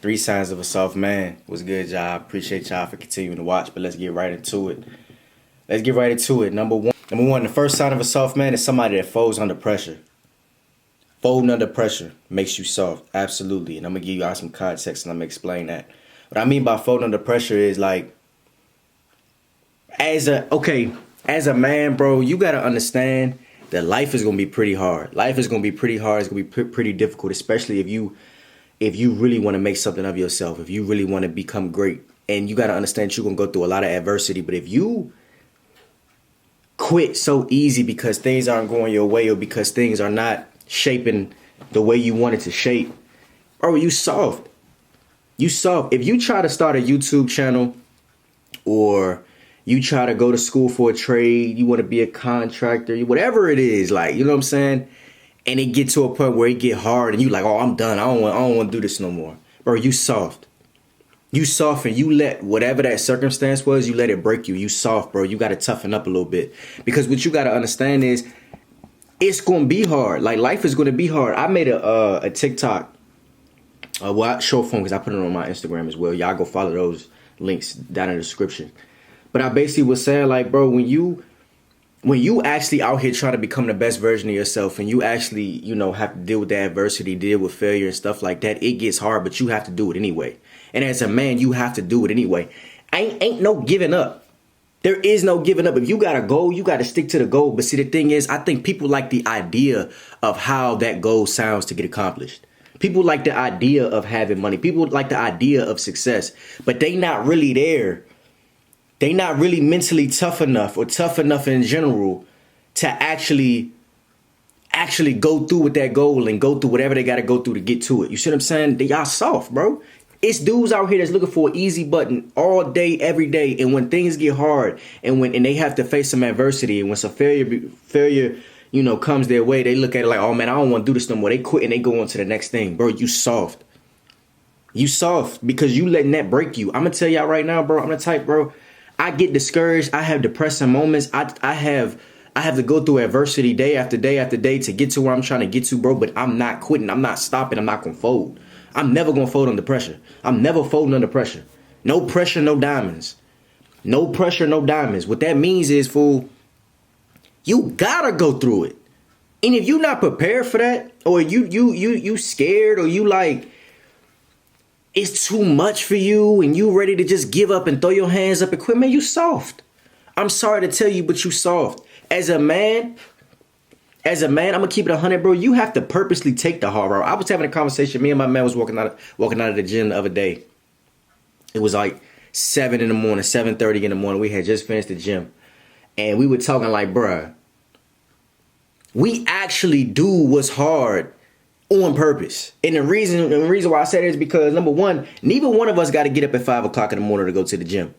Three signs of a soft man. Was good, y'all. Appreciate y'all for continuing to watch, but let's get right into it. Let's get right into it. Number one, the first sign of a soft man is somebody that folds under pressure. Folding under pressure makes you soft, absolutely. And I'm gonna give you all some context and I'm gonna explain that. What I mean by folding under pressure is like, as a man, bro, you gotta understand that life is gonna be pretty hard. Life is gonna be pretty hard. It's gonna be pretty difficult, especially if you really want to make something of yourself, if you really want to become great. And you got to understand you're going to go through a lot of adversity. But if you quit so easy because things aren't going your way or because things are not shaping the way you want it to shape, bro, you soft. You soft. If you try to start a YouTube channel or you try to go to school for a trade, you want to be a contractor, whatever it is, like, you know what I'm saying? And it get to a point where it get hard and you like, oh, I'm done. I don't want to do this no more. Bro, you soft. You soft and you let whatever that circumstance was, you let it break you. You soft, bro. You got to toughen up a little bit. Because what you got to understand is it's going to be hard. Like, life is going to be hard. I made a TikTok, short form, because I put it on my Instagram as well. Y'all go follow those links down in the description. But I basically was saying, like, bro, when you actually out here trying to become the best version of yourself and you actually, you know, have to deal with the adversity, deal with failure and stuff like that, it gets hard, but you have to do it anyway. And as a man, you have to do it anyway. Ain't no giving up. There is no giving up. If you got a goal, you got to stick to the goal. But see, the thing is, I think people like the idea of how that goal sounds to get accomplished. People like the idea of having money. People like the idea of success, but they not really there. They not really mentally tough enough or tough enough in general to actually go through with that goal and go through whatever they got to go through to get to it. You see what I'm saying? Y'all soft, bro. It's dudes out here that's looking for an easy button all day, every day. And when things get hard and they have to face some adversity and when some failure, you know, comes their way, they look at it like, oh man, I don't want to do this no more. They quit and they go on to the next thing. Bro, you soft. You soft because you letting that break you. I'm going to tell y'all right now, bro, I'm the type, bro. I get discouraged. I have depressing moments. I have to go through adversity day after day after day to get to where I'm trying to get to, bro. But I'm not quitting. I'm not stopping. I'm not going to fold. I'm never going to fold under pressure. I'm never folding under pressure. No pressure, no diamonds. No pressure, no diamonds. What that means is, fool, you got to go through it. And if you're not prepared for that, or you scared, or you like, it's too much for you and you ready to just give up and throw your hands up and quit, man, you soft. I'm sorry to tell you, but you soft. As a man, I'm gonna keep it 100, bro. You have to purposely take the hard route. I was having a conversation. Me and my man was walking out of the gym the other day. It was like 7 in the morning, 7:30 in the morning. We had just finished the gym. And we were talking like, bruh, we actually do what's hard on purpose. And the reason why I say that is because, number one, neither one of us got to get up at 5 o'clock in the morning to go to the gym.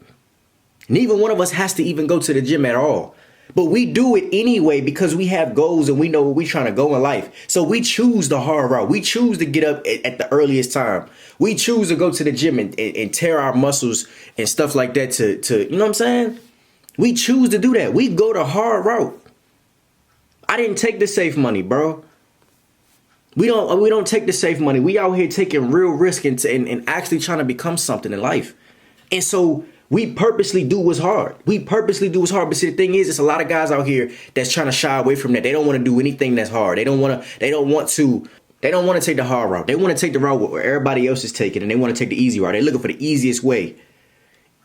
Neither one of us has to even go to the gym at all. But we do it anyway because we have goals and we know where we're trying to go in life. So we choose the hard route. We choose to get up at the earliest time. We choose to go to the gym and tear our muscles and stuff like that to you know what I'm saying? We choose to do that. We go the hard route. I didn't take the safe money, bro. We don't take the safe money. We out here taking real risk and actually trying to become something in life. And so we purposely do what's hard. We purposely do what's hard. But see, the thing is, it's a lot of guys out here that's trying to shy away from that. They don't want to do anything that's hard. They don't want to take the hard route. They want to take the route where everybody else is taking, and they want to take the easy route. They're looking for the easiest way.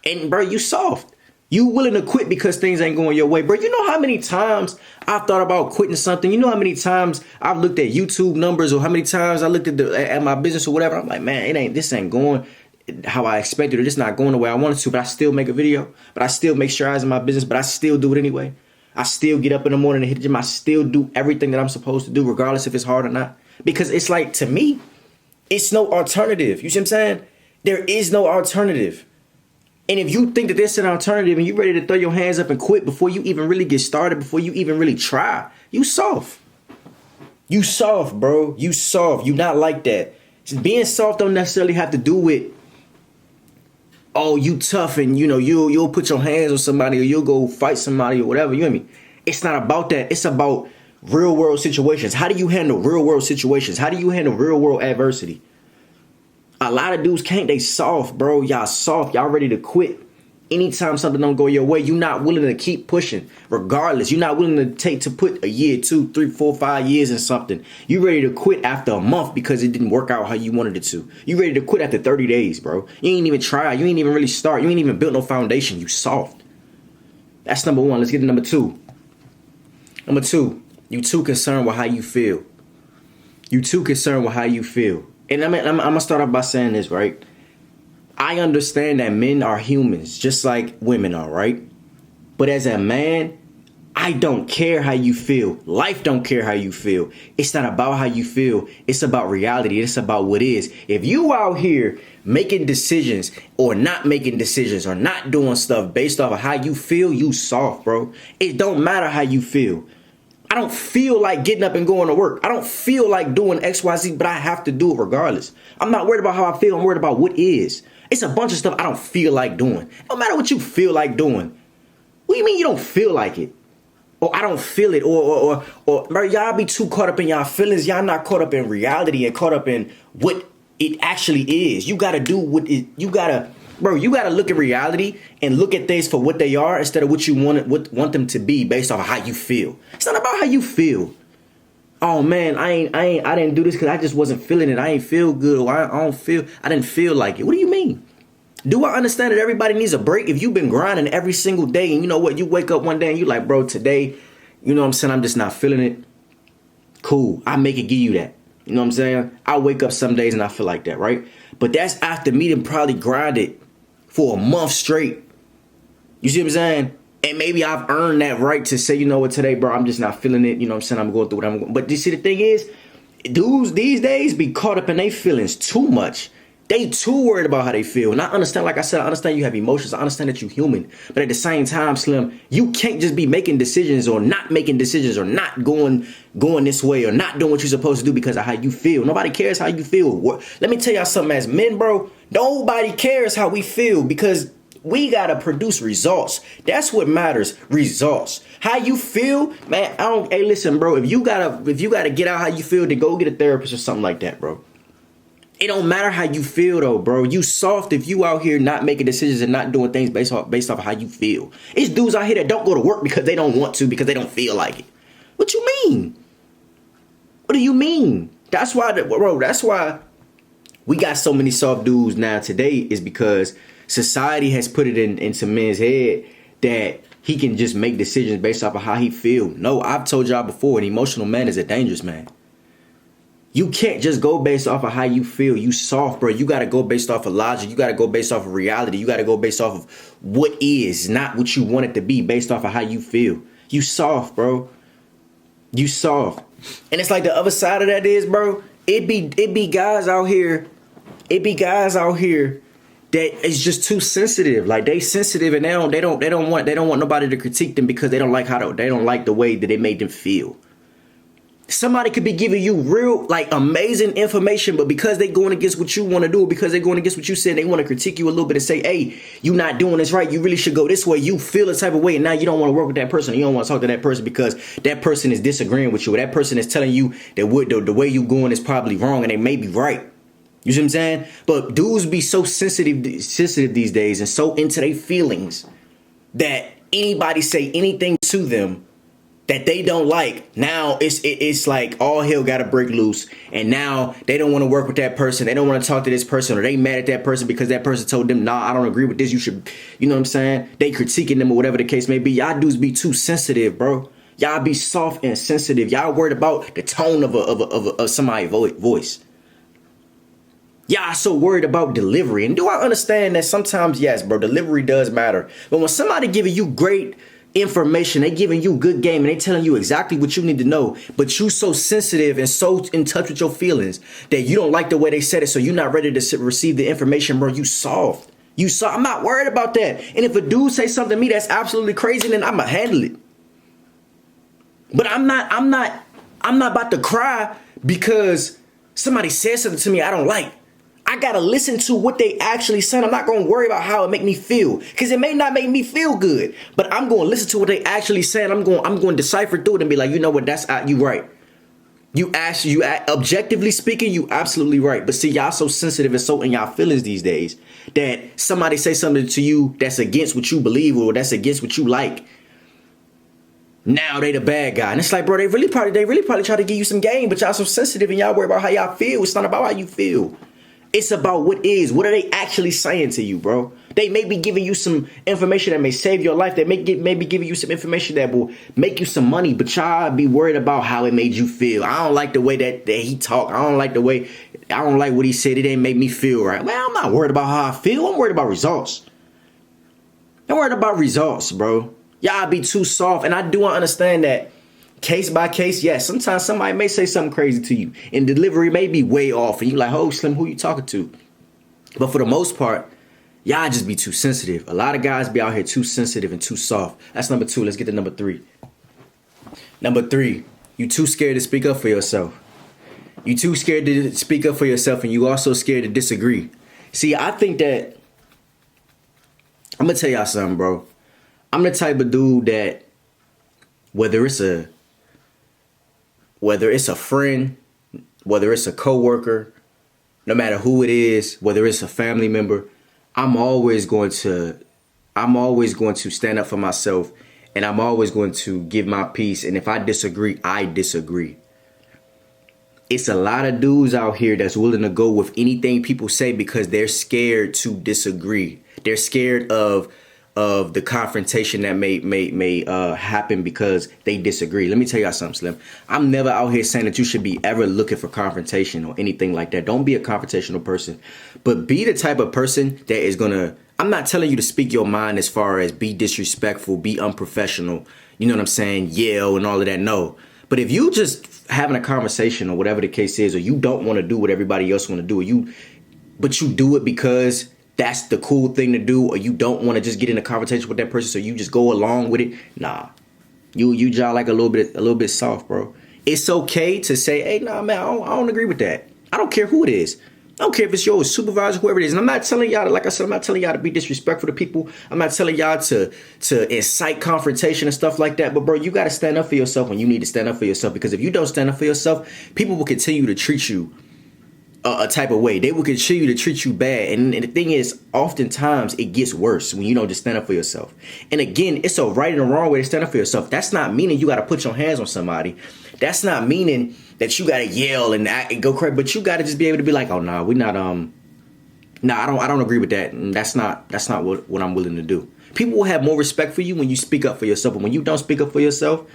And bro, you soft. You willing to quit because things ain't going your way. Bro, you know how many times I've thought about quitting something? You know how many times I've looked at YouTube numbers or how many times I looked at my business or whatever? I'm like, man, this ain't going how I expected, or this not going the way I wanted to, but I still make a video, but I still make strides in my business, but I still do it anyway. I still get up in the morning and hit the gym. I still do everything that I'm supposed to do, regardless if it's hard or not. Because it's like, to me, it's no alternative. You see what I'm saying? There is no alternative. And if you think that there's an alternative and you're ready to throw your hands up and quit before you even really get started, before you even really try, you soft. You soft, bro. You soft. You not like that. Just being soft don't necessarily have to do with, oh, you tough and, you know, you'll put your hands on somebody or you'll go fight somebody or whatever. You know what I mean? It's not about that. It's about real world situations. How do you handle real world situations? How do you handle real world adversity? A lot of dudes can't. They soft, bro. Y'all soft. Y'all ready to quit. Anytime something don't go your way, you're not willing to keep pushing. Regardless, you're not willing to put a year, 2, 3, 4, 5 years in something. You ready to quit after a month because it didn't work out how you wanted it to. You ready to quit after 30 days, bro. You ain't even try. You ain't even really start. You ain't even built no foundation. You soft. That's number one. Let's get to number two. Number two, you too concerned with how you feel. You too concerned with how you feel. And I'm gonna start off by saying this, right? I understand that men are humans, just like women are, right? But as a man, I don't care how you feel. Life don't care how you feel. It's not about how you feel. It's about reality. It's about what is. If you out here making decisions or not making decisions or not doing stuff based off of how you feel, you soft, bro. It don't matter how you feel. I don't feel like getting up and going to work. I don't feel like doing XYZ, but I have to do it regardless. I'm not worried about how I feel. I'm worried about what is. It's a bunch of stuff I don't feel like doing. No matter what you feel like doing. What do you mean you don't feel like it? Or I don't feel it. Or bro, y'all be too caught up in y'all feelings. Y'all not caught up in reality and caught up in what it actually is. You got to do what it, you got to, bro, you got to look at reality and look at things for what they are instead of what you want them to be based off of how you feel. It's not about how you feel. Oh man, I didn't do this because I just wasn't feeling it. I ain't feel good, or I didn't feel like it. What do you mean? Do I understand that everybody needs a break? If you've been grinding every single day and you know what, you wake up one day and you like, bro, today, you know what I'm saying, I'm just not feeling it. Cool, I make it give you that. You know what I'm saying? I wake up some days and I feel like that, right? But that's after me to probably grind it for a month straight. You see what I'm saying? And maybe I've earned that right to say, you know what, today, bro, I'm just not feeling it. You know what I'm saying? I'm going through what I'm going. But you see, the thing is, dudes these days be caught up in their feelings too much. They too worried about how they feel. And I understand, like I said, I understand you have emotions. I understand that you're human. But at the same time, Slim, you can't just be making decisions or not making decisions or not going this way or not doing what you're supposed to do because of how you feel. Nobody cares how you feel. Let me tell y'all something, as men, bro, nobody cares how we feel because we gotta produce results. That's what matters. Results. How you feel, man. Hey, listen, bro. If you gotta get out how you feel, then go get a therapist or something like that, bro. It don't matter how you feel though, bro. You soft if you out here not making decisions and not doing things based off of how you feel. It's dudes out here that don't go to work because they don't want to, because they don't feel like it. What you mean? What do you mean? That's why, bro. That's why we got so many soft dudes now today, is because society has put it into men's head that he can just make decisions based off of how he feel. No, I've told y'all before, an emotional man is a dangerous man. You can't just go based off of how you feel. You soft, bro. You got to go based off of logic. You got to go based off of reality. You got to go based off of what is, not what you want it to be, based off of how you feel. You soft, bro. You soft. And it's like the other side of that is, bro, it be guys out here. It be guys out here that is just too sensitive. Like, they sensitive and they don't want nobody to critique them because they don't like the way that it made them feel. Somebody could be giving you real, like, amazing information, but because they going against what you want to do, because they going against what you said, they want to critique you a little bit and say, hey, you not doing this right. You really should go this way. You feel a type of way, and now you don't want to work with that person. You don't want to talk to that person because that person is disagreeing with you, or that person is telling you that the way you going is probably wrong, and they may be right. You see what I'm saying? But dudes be so sensitive these days and so into their feelings that anybody say anything to them that they don't like, now it's like all hell gotta break loose, and now they don't want to work with that person. They don't want to talk to this person, or they mad at that person because that person told them, nah, I don't agree with this. You should, you know what I'm saying? They critiquing them or whatever the case may be. Y'all dudes be too sensitive, bro. Y'all be soft and sensitive. Y'all worried about the tone of somebody's voice. Y'all so worried about delivery. And do I understand that sometimes, yes, bro, delivery does matter. But when somebody giving you great information, they giving you good game, and they telling you exactly what you need to know, but you so sensitive and so in touch with your feelings that you don't like the way they said it, so you're not ready to receive the information, bro. You soft. I'm not worried about that. And if a dude say something to me that's absolutely crazy, then I'ma handle it. But I'm not about to cry because somebody said something to me I don't like. I gotta listen to what they actually said. I'm not gonna worry about how it make me feel, because it may not make me feel good. But I'm gonna listen to what they actually said. I'm going to decipher through it and be like, you know what, that's you right. Objectively speaking, you absolutely right. But see, y'all so sensitive and so in y'all feelings these days that somebody say something to you that's against what you believe or that's against what you like. Now they the bad guy. And it's like, bro, they really probably try to give you some game, but y'all so sensitive and y'all worry about how y'all feel. It's not about how you feel. It's about what is. What are they actually saying to you, bro? They may be giving you some information that may save your life. They may be giving you some information that will make you some money, but y'all be worried about how it made you feel. I don't like the way that he talked. I don't like what he said. It didn't make me feel right. Well, I'm not worried about how I feel. I'm worried about results. I'm worried about results, bro. Y'all be too soft. And I do understand that case by case, yes, sometimes somebody may say something crazy to you and delivery may be way off and you like, oh, Slim, who you talking to? But for the most part, y'all just be too sensitive. A lot of guys be out here too sensitive and too soft. That's number 2. Let's get to number 3. Number 3, you too scared to speak up for yourself. You too scared to speak up for yourself and you also scared to disagree. See, I think that, I'm going to tell y'all something, bro. I'm the type of dude that whether it's a friend, whether it's a coworker, no matter who it is, whether it's a family member, I'm always going to stand up for myself and I'm always going to give my piece. And if I disagree, I disagree. It's a lot of dudes out here that's willing to go with anything people say because they're scared to disagree. They're scared of the confrontation that may happen because they disagree. Let me tell y'all something, Slim. I'm never out here saying that you should be ever looking for confrontation or anything like that. Don't be a confrontational person, but be the type of person that is gonna, I'm not telling you to speak your mind as far as be disrespectful, be unprofessional, you know what I'm saying, yell and all of that, no. But if you just having a conversation or whatever the case is, or you don't want to do what everybody else want to do, but you do it because that's the cool thing to do, or you don't want to just get in a conversation with that person, so you just go along with it. Nah, you jaw like a little bit soft, bro. It's okay to say, hey, nah, man, I don't agree with that. I don't care who it is. I don't care if it's your supervisor, whoever it is. And I'm not telling y'all to, like I said, I'm not telling y'all to be disrespectful to people. I'm not telling y'all to incite confrontation and stuff like that. But bro, you got to stand up for yourself when you need to stand up for yourself. Because if you don't stand up for yourself, people will continue to treat you a type of way. They will continue to treat you bad. And the thing is, oftentimes it gets worse when you don't just stand up for yourself. And again, it's a right and a wrong way to stand up for yourself. That's not meaning you got to put your hands on somebody. That's not meaning that you got to yell and act and go crazy. But you got to just be able to be like, oh, nah, we're not, I don't agree with that. And that's not what I'm willing to do. People will have more respect for you when you speak up for yourself. And when you don't speak up for yourself,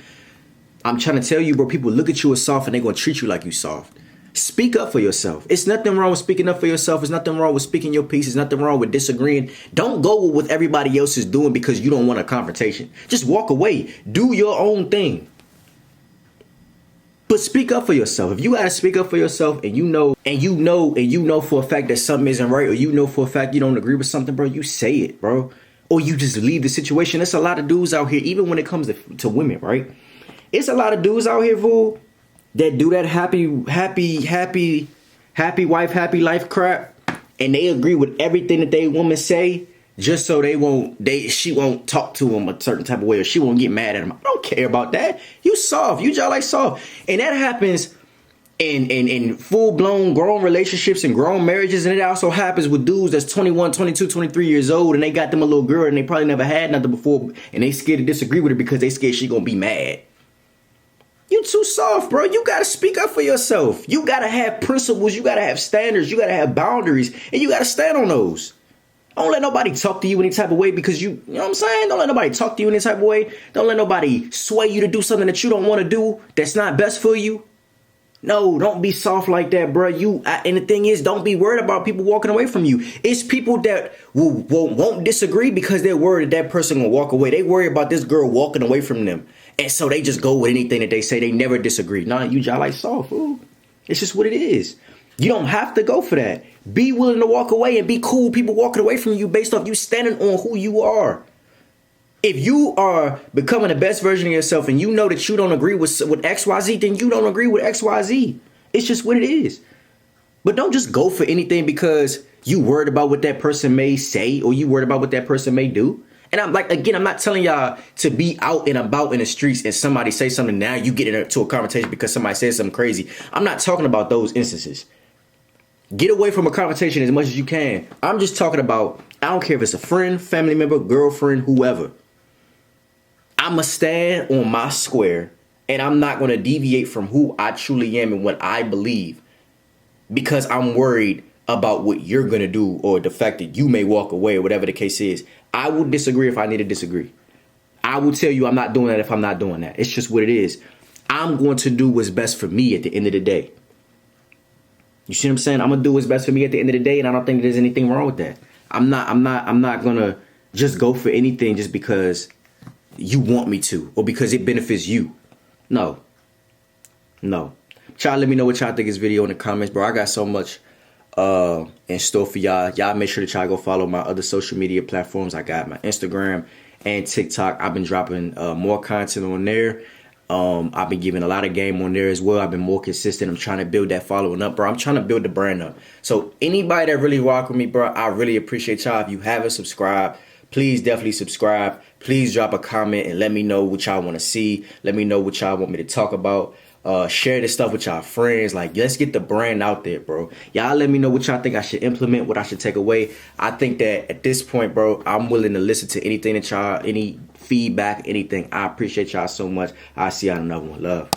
I'm trying to tell you, bro, people look at you as soft and they're going to treat you like you soft. Speak up for yourself. It's nothing wrong with speaking up for yourself. It's nothing wrong with speaking your piece. It's nothing wrong with disagreeing. Don't go with what everybody else is doing because you don't want a confrontation. Just walk away. Do your own thing. But speak up for yourself. If you gotta speak up for yourself and you know for a fact that something isn't right, or you know for a fact you don't agree with something, bro, you say it, bro. Or you just leave the situation. There's a lot of dudes out here, even when it comes to women, right? It's a lot of dudes out here, fool, that do that happy wife, happy life crap, and they agree with everything that they woman say, just so she won't talk to him a certain type of way, or she won't get mad at him. I don't care about that. You soft. You just like soft. And that happens in full-blown grown relationships and grown marriages. And it also happens with dudes that's 21, 22, 23 years old, and they got them a little girl and they probably never had nothing before, and they scared to disagree with her because they scared she gonna be mad. You too soft, bro. You gotta speak up for yourself. You gotta have principles. You gotta have standards. You gotta have boundaries, and you gotta stand on those. Don't let nobody talk to you any type of way because you know what I'm saying? Don't let nobody talk to you any type of way. Don't let nobody sway you to do something that you don't want to do that's not best for you. No, don't be soft like that, bro. And the thing is, don't be worried about people walking away from you. It's people that won't disagree because they're worried that person will walk away. They worry about this girl walking away from them. And so they just go with anything that they say. They never disagree. Nah, you just like soft, fool. It's just what it is. You don't have to go for that. Be willing to walk away and be cool with people walking away from you based off you standing on who you are. If you are becoming the best version of yourself and you know that you don't agree with XYZ, then you don't agree with XYZ. It's just what it is. But don't just go for anything because you worried about what that person may say or you worried about what that person may do. And I'm like, again, I'm not telling y'all to be out and about in the streets and somebody say something, now you get into a conversation because somebody says something crazy. I'm not talking about those instances. Get away from a conversation as much as you can. I'm just talking about, I don't care if it's a friend, family member, girlfriend, whoever. I'ma stand on my square and I'm not going to deviate from who I truly am and what I believe because I'm worried about what you're going to do or the fact that you may walk away or whatever the case is. I will disagree if I need to disagree. I will tell you I'm not doing that if I'm not doing that. It's just what it is. I'm going to do what's best for me at the end of the day. You see what I'm saying? I'm going to do what's best for me at the end of the day, and I don't think there's anything wrong with that. I'm not going to just go for anything just because you want me to or because it benefits you. No. Y'all let me know what y'all think of this video in the comments, bro. I got so much in store for y'all. Y'all make sure that y'all go follow my other social media platforms. I got my Instagram and TikTok. I've been dropping more content on there. I've been giving a lot of game on there as well. I've been more consistent. I'm trying to build that following up, bro. I'm trying to build the brand up. So anybody that really rock with me, bro, I really appreciate y'all. If you haven't subscribed, please definitely subscribe. Please drop a comment and let me know what y'all want to see. Let me know what y'all want me to talk about. Share this stuff with y'all friends. Like, let's get the brand out there, bro. Y'all let me know what y'all think I should implement, what I should take away. I think that at this point, bro, I'm willing to listen to anything that y'all, any feedback, anything. I appreciate y'all so much. I'll see y'all in another one. Love.